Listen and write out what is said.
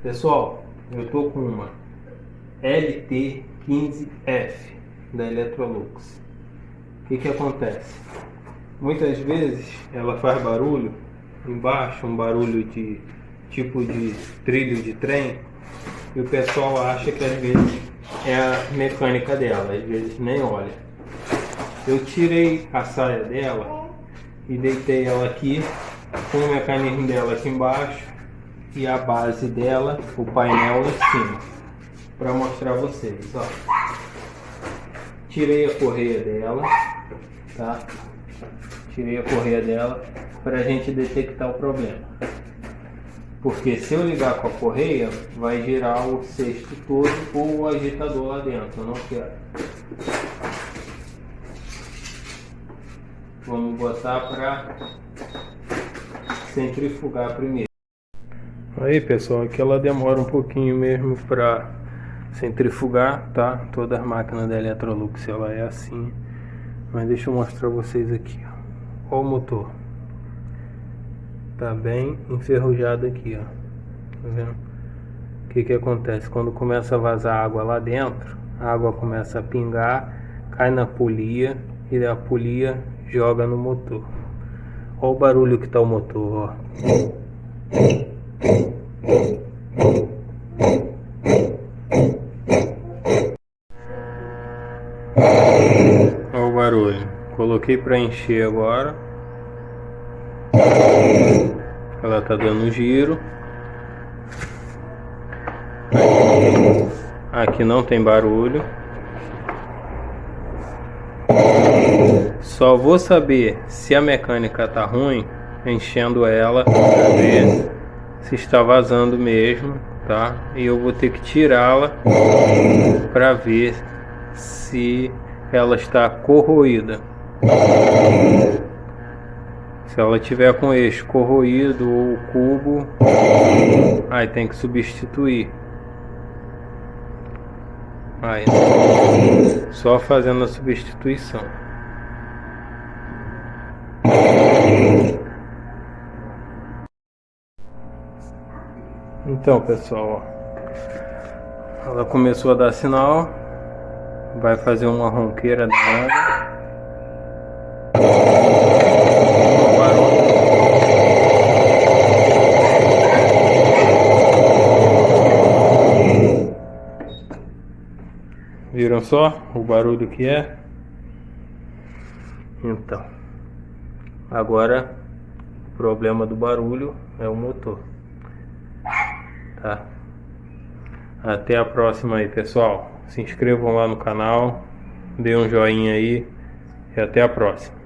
Pessoal, eu tô com uma LT15F da Electrolux. O que acontece? Muitas vezes ela faz barulho embaixo, um barulho de tipo de trilho de trem, e o pessoal acha que às vezes é a mecânica dela, às vezes nem olha. Eu tirei a saia dela e deitei ela aqui com o mecanismo dela aqui embaixo e a base dela, o painel em cima, para mostrar a vocês, ó. Tirei a correia dela, tá? Tirei a correia dela para a gente detectar o problema. Porque se eu ligar com a correia, vai girar o cesto todo ou o agitador lá dentro, eu não quero. Vamos botar para centrifugar primeiro. Aí pessoal, aqui ela demora um pouquinho mesmo para centrifugar, tá? Toda a máquina da Electrolux ela é assim. Mas deixa eu mostrar vocês aqui, ó. Olha o motor. Tá bem enferrujado aqui, ó. Tá vendo? O que acontece? Quando começa a vazar água lá dentro, a água começa a pingar, cai na polia e a polia joga no motor. Olha o barulho que tá o motor, ó. Olha o barulho. Coloquei para encher agora. Ela tá dando giro. Aqui não tem barulho. Só vou saber se a mecânica tá ruim enchendo ela para ver se está vazando mesmo, tá? E eu vou ter que tirá-la para ver se ela está corroída. Se ela tiver com eixo corroído ou cubo, aí tem que substituir. Aí, só fazendo a substituição. Então pessoal, ó, ela começou a dar sinal, vai fazer uma ronqueira danada. Viram só o barulho que é? Então, agora o problema do barulho é o motor, tá? Até a próxima aí, pessoal. Se inscrevam lá no canal, dê um joinha aí e até a próxima.